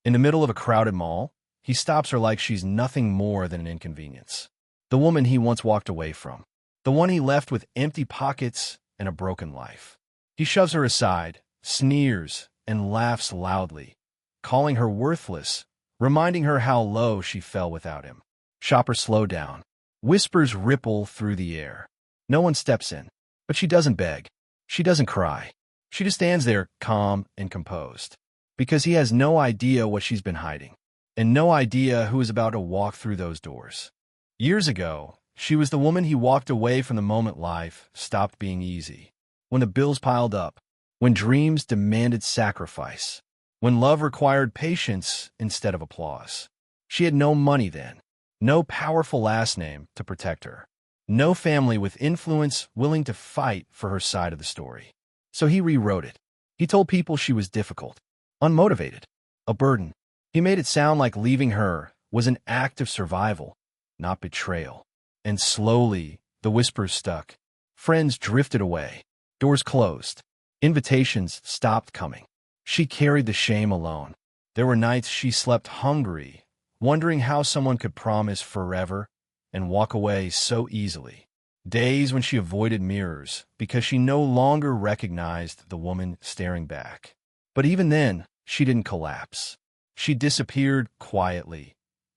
In the middle of a crowded mall, he stops her like she's nothing more than an inconvenience. The woman he once walked away from. The one he left with empty pockets and a broken life. He shoves her aside, sneers, and laughs loudly, calling her worthless, reminding her how low she fell without him. Shopper, slow down. Whispers ripple through the air. No one steps in, but she doesn't beg. She doesn't cry. She just stands there, calm and composed, because he has no idea what she's been hiding, and no idea who is about to walk through those doors. Years ago, she was the woman he walked away from the moment life stopped being easy, when the bills piled up, when dreams demanded sacrifice, when love required patience instead of applause. She had no money then, no powerful last name to protect her, no family with influence willing to fight for her side of the story. So he rewrote it. He told people she was difficult, unmotivated, a burden. He made it sound like leaving her was an act of survival, not betrayal. And slowly, the whispers stuck. Friends drifted away. Doors closed. Invitations stopped coming. She carried the shame alone. There were nights she slept hungry, wondering how someone could promise forever and walk away so easily. Days when she avoided mirrors because she no longer recognized the woman staring back. But even then, she didn't collapse. She disappeared quietly.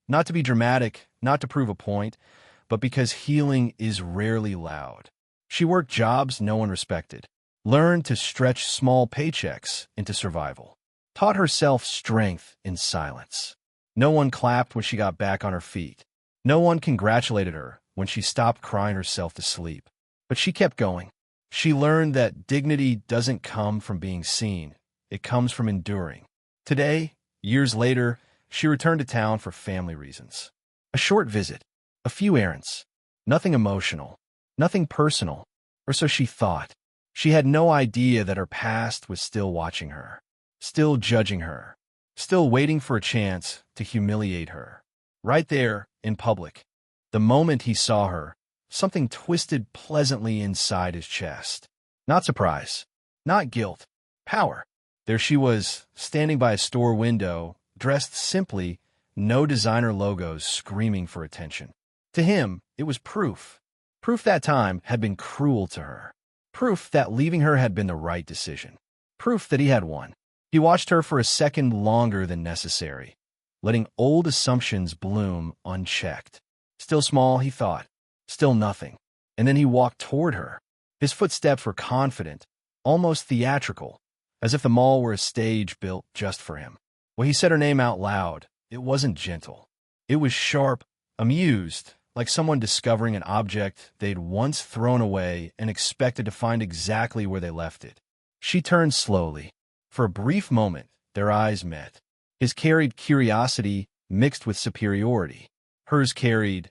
Not to be dramatic, not to prove a point, but because healing is rarely loud. She worked jobs no one respected, learned to stretch small paychecks into survival, taught herself strength in silence. No one clapped when she got back on her feet. No one congratulated her when she stopped crying herself to sleep. But she kept going. She learned that dignity doesn't come from being seen. It comes from enduring. Today, years later, she returned to town for family reasons. A short visit, a few errands, nothing emotional, nothing personal, or so she thought. She had no idea that her past was still watching her, still judging her, still waiting for a chance to humiliate her. Right there, in public. The moment he saw her, something twisted pleasantly inside his chest. Not surprise, not guilt, power. There she was, standing by a store window, dressed simply, no designer logos screaming for attention. To him, it was proof. Proof that time had been cruel to her. Proof that leaving her had been the right decision. Proof that he had won. He watched her for a second longer than necessary, letting old assumptions bloom unchecked. Still small, he thought. Still nothing. And then he walked toward her. His footsteps were confident, almost theatrical, as if the mall were a stage built just for him. When he said her name out loud, it wasn't gentle. It was sharp, amused, like someone discovering an object they'd once thrown away and expected to find exactly where they left it. She turned slowly. For a brief moment, their eyes met. His carried curiosity mixed with superiority. Hers carried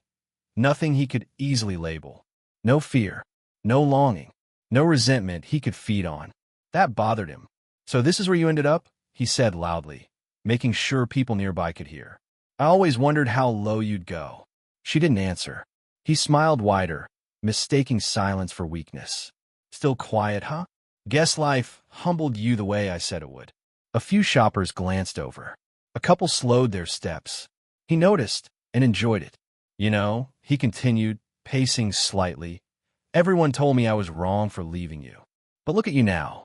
nothing he could easily label. No fear, no longing, no resentment he could feed on. That bothered him. "So this is where you ended up?" he said loudly, making sure people nearby could hear. "I always wondered how low you'd go." She didn't answer. He smiled wider, mistaking silence for weakness. "Still quiet, huh? Guess life humbled you the way I said it would." A few shoppers glanced over. A couple slowed their steps. He noticed and enjoyed it. "You know," he continued, pacing slightly, "everyone told me I was wrong for leaving you. But look at you now."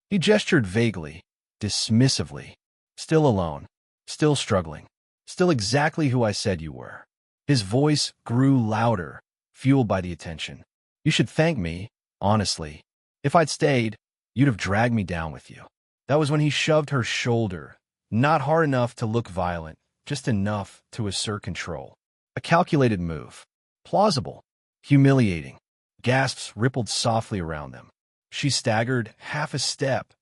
He gestured vaguely, dismissively. "Still alone, still struggling, still exactly who I said you were." His voice grew louder, fueled by the attention. "You should thank me, honestly. If I'd stayed, you'd have dragged me down with you." That was when he shoved her shoulder, not hard enough to look violent, just enough to assert control. A calculated move. Plausible. Humiliating. Gasps rippled softly around them. She staggered half a step,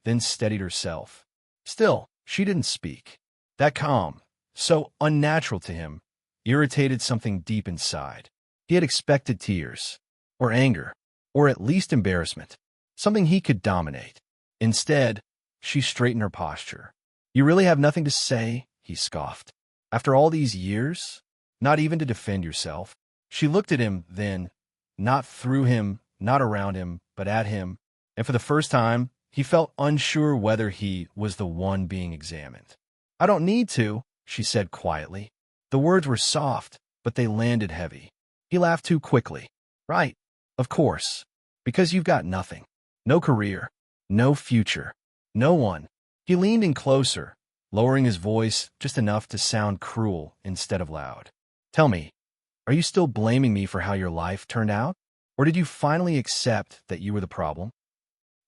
then steadied herself. Still, she didn't speak. That calm, so unnatural to him, irritated something deep inside. He had expected tears, or anger, or at least embarrassment, something he could dominate. Instead, she straightened her posture. "You really have nothing to say?" he scoffed. "After all these years? Not even to defend yourself?" She looked at him then, not through him, not around him, but at him, and for the first time, he felt unsure whether he was the one being examined. I don't need to, she said quietly. The words were soft, but they landed heavy. He laughed too quickly. Right, of course. Because you've got nothing. No career. No future. No one. He leaned in closer, lowering his voice just enough to sound cruel instead of loud. Tell me, are you still blaming me for how your life turned out? Or did you finally accept that you were the problem?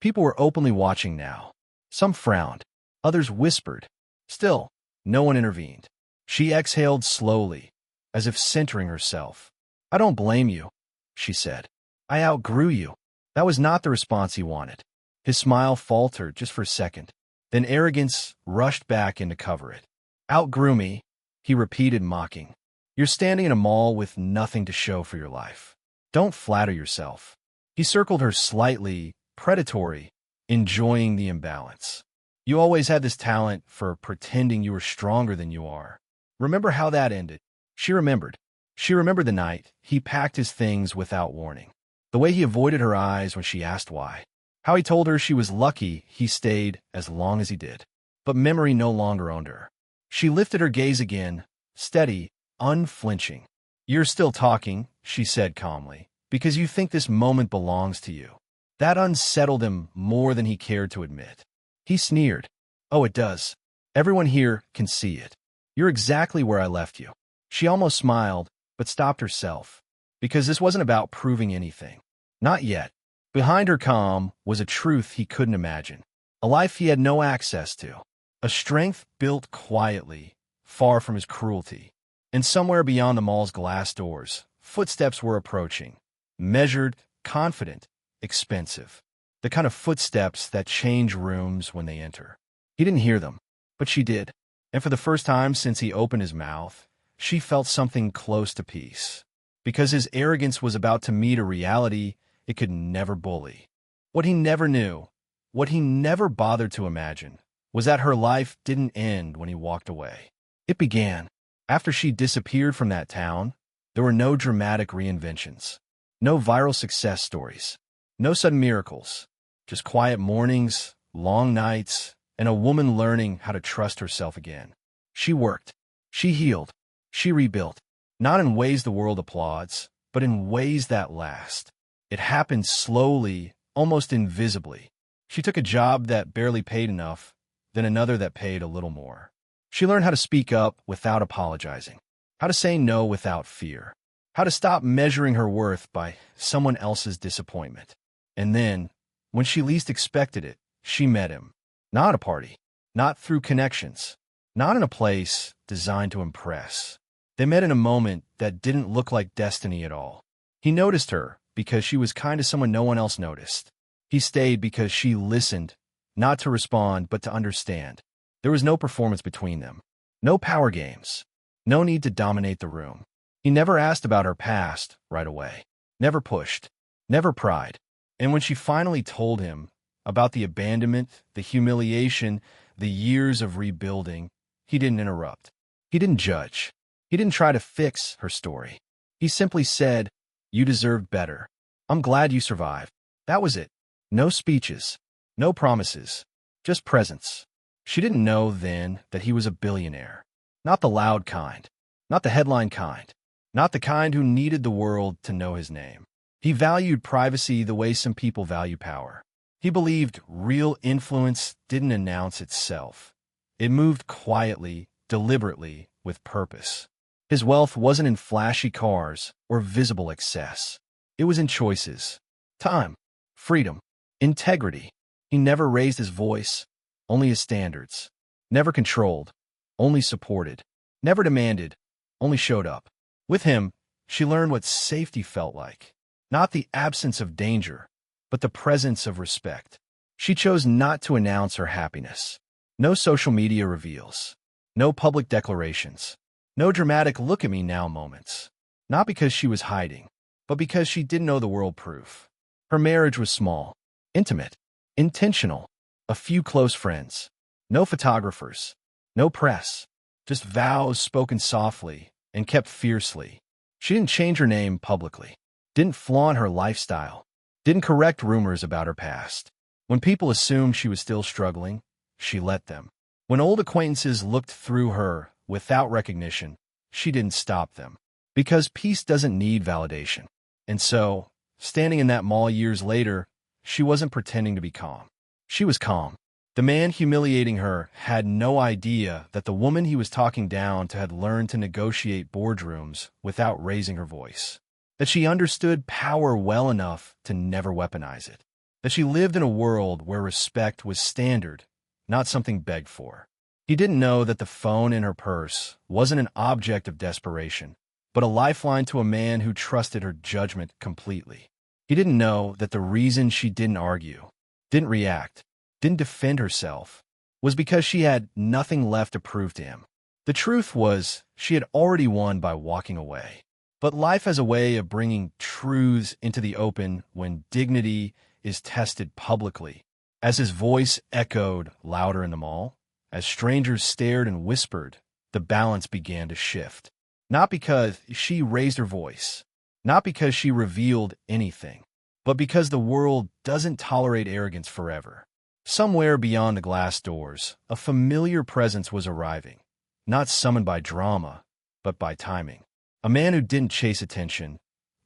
People were openly watching now. Some frowned. Others whispered. Still, no one intervened. She exhaled slowly, as if centering herself. I don't blame you, she said. I outgrew you. That was not the response he wanted. His smile faltered just for a second. Then arrogance rushed back in to cover it. Outgrew me, he repeated, mocking. You're standing in a mall with nothing to show for your life. Don't flatter yourself. He circled her slightly, predatory, enjoying the imbalance. You always had this talent for pretending you were stronger than you are. Remember how that ended? She remembered. She remembered the night he packed his things without warning. The way he avoided her eyes when she asked why. How he told her she was lucky he stayed as long as he did. But memory no longer owned her. She lifted her gaze again, steady, unflinching. You're still talking, she said calmly, because you think this moment belongs to you. That unsettled him more than he cared to admit. He sneered. Oh, it does. Everyone here can see it. You're exactly where I left you. She almost smiled, but stopped herself, because this wasn't about proving anything. Not yet. Behind her calm was a truth he couldn't imagine, a life he had no access to, a strength built quietly, far from his cruelty. And somewhere beyond the mall's glass doors, footsteps were approaching, measured, confident, expensive. The kind of footsteps that change rooms when they enter. He didn't hear them, but she did. And for the first time since he opened his mouth, she felt something close to peace. Because his arrogance was about to meet a reality it could never bully. What he never knew, what he never bothered to imagine, was that her life didn't end when he walked away. It began. After she disappeared from that town, there were no dramatic reinventions, no viral success stories, no sudden miracles, just quiet mornings, long nights, and a woman learning how to trust herself again. She worked. She healed. She rebuilt. Not in ways the world applauds, but in ways that last. It happened slowly, almost invisibly. She took a job that barely paid enough, then another that paid a little more. She learned how to speak up without apologizing, how to say no without fear, how to stop measuring her worth by someone else's disappointment. And then, when she least expected it, she met him. Not at a party, not through connections, not in a place designed to impress. They met in a moment that didn't look like destiny at all. He noticed her because she was kind to someone no one else noticed. He stayed because she listened, not to respond, but to understand. There was no performance between them, no power games, no need to dominate the room. He never asked about her past right away, never pushed, never pried. And when she finally told him about the abandonment, the humiliation, the years of rebuilding, he didn't interrupt. He didn't judge. He didn't try to fix her story. He simply said, "You deserve better. I'm glad you survived." That was it. No speeches, no promises, just presence. She didn't know then that he was a billionaire. Not the loud kind, not the headline kind, not the kind who needed the world to know his name. He valued privacy the way some people value power. He believed real influence didn't announce itself. It moved quietly, deliberately, with purpose. His wealth wasn't in flashy cars or visible excess. It was in choices, time, freedom, integrity. He never raised his voice, only his standards. Never controlled, only supported. Never demanded, only showed up. With him, she learned what safety felt like. Not the absence of danger, but the presence of respect. She chose not to announce her happiness. No social media reveals. No public declarations. No dramatic look at me now moments. Not because she was hiding, but because she didn't know the world proof. Her marriage was small, intimate, intentional. A few close friends. No photographers. No press. Just vows spoken softly and kept fiercely. She didn't change her name publicly. Didn't flaunt her lifestyle. Didn't correct rumors about her past. When people assumed she was still struggling, she let them. When old acquaintances looked through her without recognition, she didn't stop them. Because peace doesn't need validation. And so, standing in that mall years later, she wasn't pretending to be calm. She was calm. The man humiliating her had no idea that the woman he was talking down to had learned to negotiate boardrooms without raising her voice. That she understood power well enough to never weaponize it. That she lived in a world where respect was standard, not something begged for. He didn't know that the phone in her purse wasn't an object of desperation, but a lifeline to a man who trusted her judgment completely. He didn't know that the reason she didn't argue, didn't react, didn't defend herself, was because she had nothing left to prove to him. The truth was, she had already won by walking away. But life has a way of bringing truths into the open when dignity is tested publicly. As his voice echoed louder in the mall, as strangers stared and whispered, the balance began to shift. Not because she raised her voice, not because she revealed anything, but because the world doesn't tolerate arrogance forever. Somewhere beyond the glass doors, a familiar presence was arriving, not summoned by drama, but by timing. A man who didn't chase attention,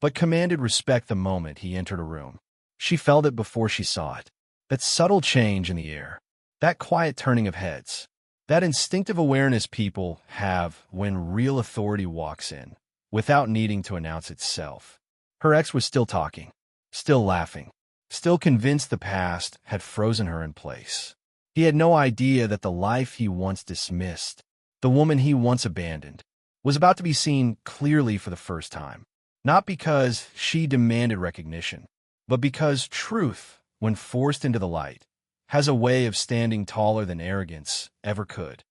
but commanded respect the moment he entered a room. She felt it before she saw it. That subtle change in the air, that quiet turning of heads, that instinctive awareness people have when real authority walks in, without needing to announce itself. Her ex was still talking, still laughing, still convinced the past had frozen her in place. He had no idea that the life he once dismissed, the woman he once abandoned, was about to be seen clearly for the first time. Not because she demanded recognition, but because truth, when forced into the light, has a way of standing taller than arrogance ever could.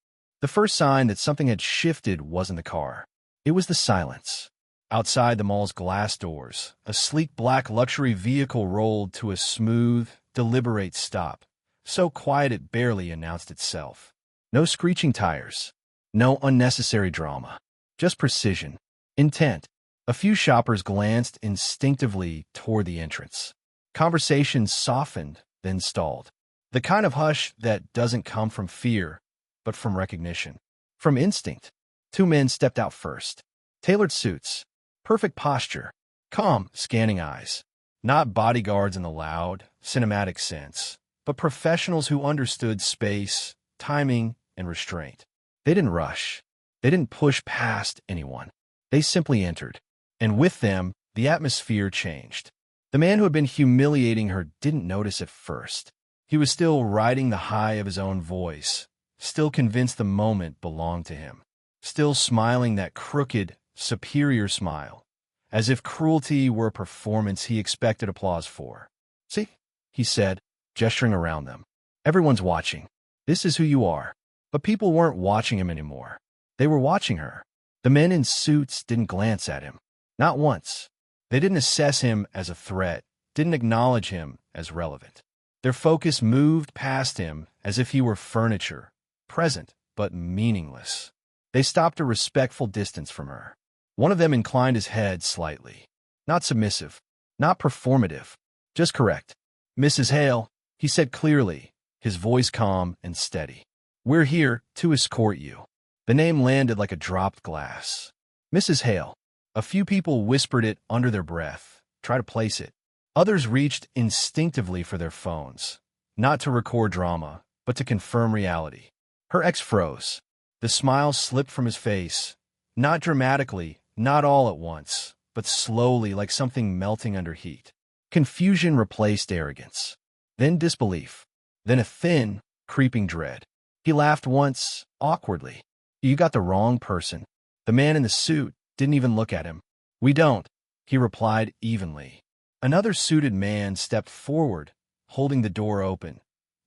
The first sign that something had shifted wasn't the car. It was the silence. Outside the mall's glass doors, a sleek black luxury vehicle rolled to a smooth, deliberate stop, so quiet it barely announced itself. No screeching tires, no unnecessary drama, just precision, intent. A few shoppers glanced instinctively toward the entrance. Conversation softened, then stalled. The kind of hush that doesn't come from fear, but from recognition, from instinct. Two men stepped out first. Tailored suits, perfect posture, calm, scanning eyes. Not bodyguards in the loud, cinematic sense, but professionals who understood space, timing, and restraint. They didn't rush. They didn't push past anyone. They simply entered. And with them, the atmosphere changed. The man who had been humiliating her didn't notice at first. He was still riding the high of his own voice, still convinced the moment belonged to him, still smiling that crooked, superior smile, as if cruelty were a performance he expected applause for. "See," he said, gesturing around them. "Everyone's watching. This is who you are." But people weren't watching him anymore. They were watching her. The men in suits didn't glance at him. Not once. They didn't assess him as a threat, didn't acknowledge him as relevant. Their focus moved past him as if he were furniture, present but meaningless. They stopped a respectful distance from her. One of them inclined his head slightly. Not submissive, not performative, just correct. "Mrs. Hale," he said clearly, his voice calm and steady. "We're here to escort you." The name landed like a dropped glass. Mrs. Hale. A few people whispered it under their breath, tried to place it. Others reached instinctively for their phones, not to record drama, but to confirm reality. Her ex froze. The smile slipped from his face, not dramatically, not all at once, but slowly like something melting under heat. Confusion replaced arrogance, then disbelief, then a thin, creeping dread. He laughed once, awkwardly. "You got the wrong person." The man in the suit didn't even look at him. "We don't," he replied evenly. Another suited man stepped forward, holding the door open,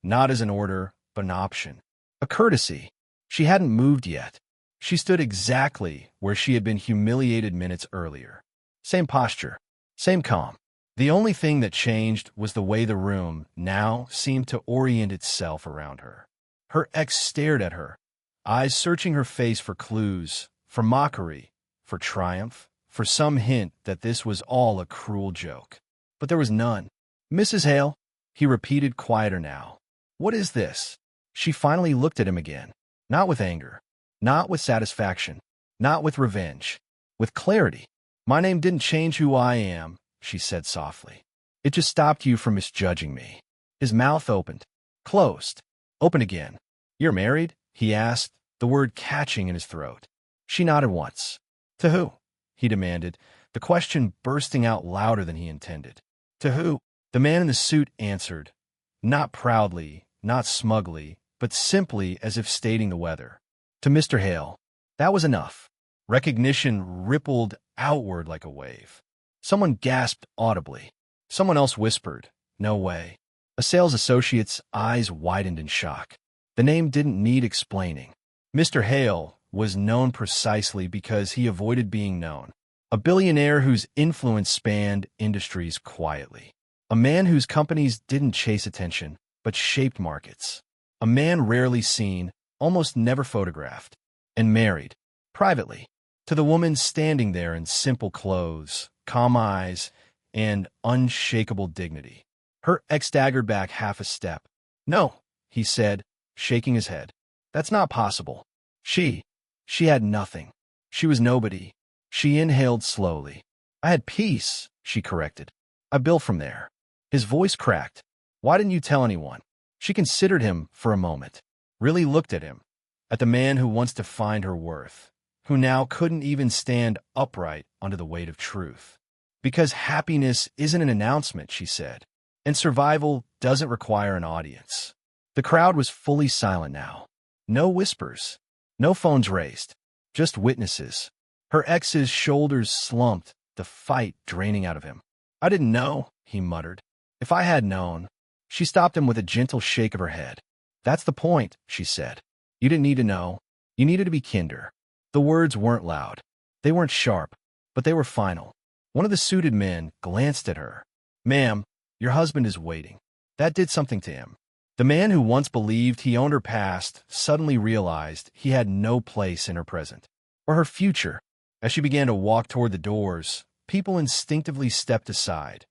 not as an order, but an option. A courtesy. She hadn't moved yet. She stood exactly where she had been humiliated minutes earlier. Same posture, same calm. The only thing that changed was the way the room now seemed to orient itself around her. Her ex stared at her, eyes searching her face for clues, for mockery, for triumph, for some hint that this was all a cruel joke. But there was none. "Mrs. Hale," he repeated quieter now. "What is this?" She finally looked at him again, not with anger, not with satisfaction, not with revenge, with clarity. "My name didn't change who I am," she said softly. "It just stopped you from misjudging me." His mouth opened, closed, opened again. "You're married?" he asked, the word catching in his throat. She nodded once. "To who?" he demanded, the question bursting out louder than he intended. "To who?" The man in the suit answered, not proudly, not smugly, but simply as if stating the weather. "To Mr. Hale." That was enough. Recognition rippled outward like a wave. Someone gasped audibly. Someone else whispered, "No way." A sales associate's eyes widened in shock. The name didn't need explaining. Mr. Hale was known precisely because he avoided being known. A billionaire whose influence spanned industries quietly. A man whose companies didn't chase attention, but shaped markets. A man rarely seen, almost never photographed. And married, privately, to the woman standing there in simple clothes, calm eyes, and unshakable dignity. Her ex staggered back half a step. "No," he said, shaking his head. "That's not possible." She had nothing. She was nobody. She inhaled slowly. "I had peace," she corrected. "I built from there." His voice cracked. "Why didn't you tell anyone?" She considered him for a moment, really looked at him, at the man who wants to find her worth, who now couldn't even stand upright under the weight of truth. "Because happiness isn't an announcement," she said, "and survival doesn't require an audience." The crowd was fully silent now. No whispers, no phones raised, just witnesses. Her ex's shoulders slumped, the fight draining out of him. "I didn't know," he muttered. "If I had known." She stopped him with a gentle shake of her head. "That's the point," she said. "You didn't need to know. You needed to be kinder." The words weren't loud. They weren't sharp, but they were final. One of the suited men glanced at her. "Ma'am, your husband is waiting." That did something to him. The man who once believed he owned her past suddenly realized he had no place in her present, or her future. As she began to walk toward the doors, people instinctively stepped aside,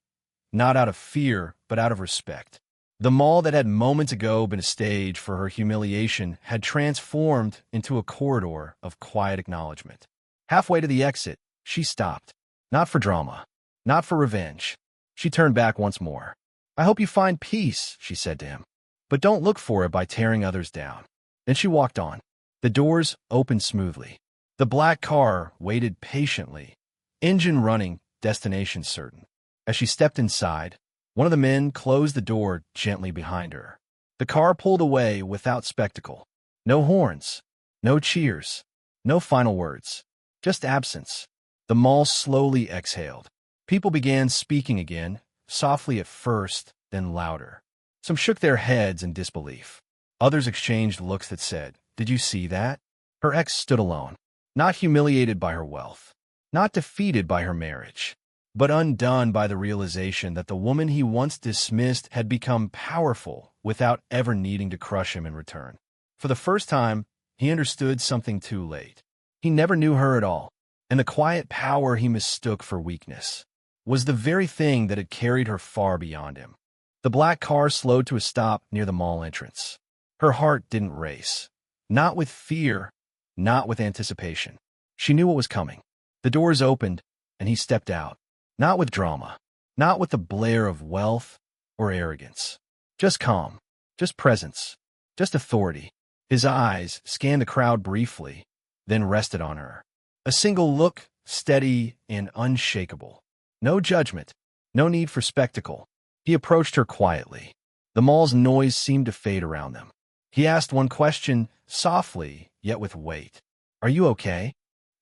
not out of fear, but out of respect. The mall that had moments ago been a stage for her humiliation had transformed into a corridor of quiet acknowledgement. Halfway to the exit, she stopped. Not for drama, not for revenge. She turned back once more. "I hope you find peace," she said to him. "But don't look for it by tearing others down." Then she walked on. The doors opened smoothly. The black car waited patiently, engine running, destination certain. As she stepped inside, one of the men closed the door gently behind her. The car pulled away without spectacle. No horns, no cheers, no final words, just absence. The mall slowly exhaled. People began speaking again, softly at first, then louder. Some shook their heads in disbelief. Others exchanged looks that said, "Did you see that?" Her ex stood alone, not humiliated by her wealth, not defeated by her marriage, but undone by the realization that the woman he once dismissed had become powerful without ever needing to crush him in return. For the first time, he understood something too late. He never knew her at all, and the quiet power he mistook for weakness was the very thing that had carried her far beyond him. The black car slowed to a stop near the mall entrance. Her heart didn't race. Not with fear, not with anticipation. She knew what was coming. The doors opened, and he stepped out. Not with drama, not with the blare of wealth or arrogance. Just calm, just presence, just authority. His eyes scanned the crowd briefly, then rested on her. A single look, steady and unshakable. No judgment, no need for spectacle. He approached her quietly. The mall's noise seemed to fade around them. He asked one question, softly, yet with weight. "Are you okay?"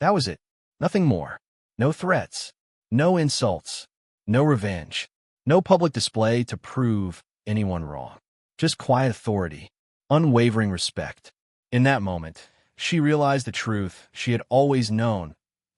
That was it. Nothing more. No threats. No insults. No revenge. No public display to prove anyone wrong. Just quiet authority. Unwavering respect. In that moment, she realized the truth she had always known.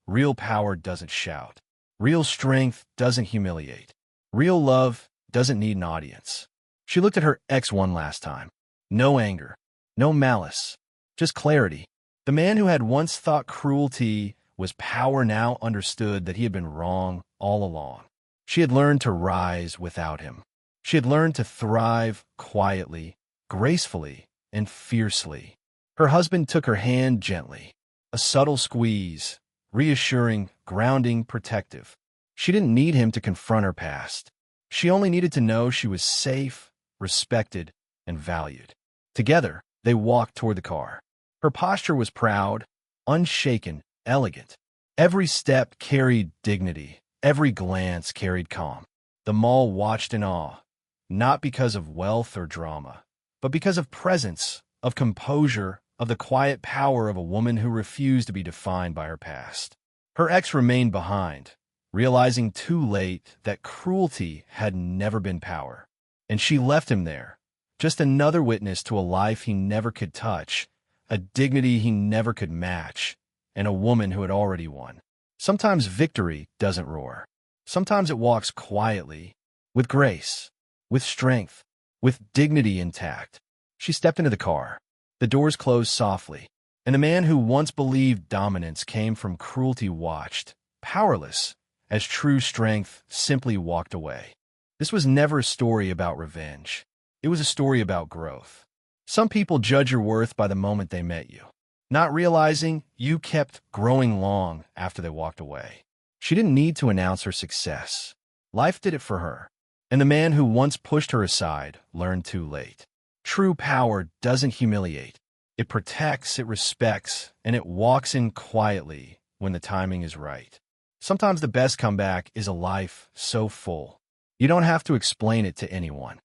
Real power doesn't shout. Real strength doesn't humiliate. Real love doesn't need an audience. She looked at her ex one last time. No anger, no malice, just clarity. The man who had once thought cruelty was power now understood that he had been wrong all along. She had learned to rise without him. She had learned to thrive quietly, gracefully, and fiercely. Her husband took her hand gently, a subtle squeeze, reassuring, grounding, protective. She didn't need him to confront her past. She only needed to know she was safe, respected, and valued. Together, they walked toward the car. Her posture was proud, unshaken, elegant. Every step carried dignity. Every glance carried calm. The mall watched in awe, not because of wealth or drama, but because of presence, of composure, of the quiet power of a woman who refused to be defined by her past. Her ex remained behind, realizing too late that cruelty had never been power. And she left him there, just another witness to a life he never could touch, a dignity he never could match, and a woman who had already won. Sometimes victory doesn't roar. Sometimes it walks quietly, with grace, with strength, with dignity intact. She stepped into the car. The doors closed softly, and the man who once believed dominance came from cruelty watched, powerless, as true strength simply walked away. This was never a story about revenge. It was a story about growth. Some people judge your worth by the moment they met you, not realizing you kept growing long after they walked away. She didn't need to announce her success. Life did it for her, and the man who once pushed her aside learned too late. True power doesn't humiliate. It protects, it respects, and it walks in quietly when the timing is right. Sometimes the best comeback is a life so full, you don't have to explain it to anyone.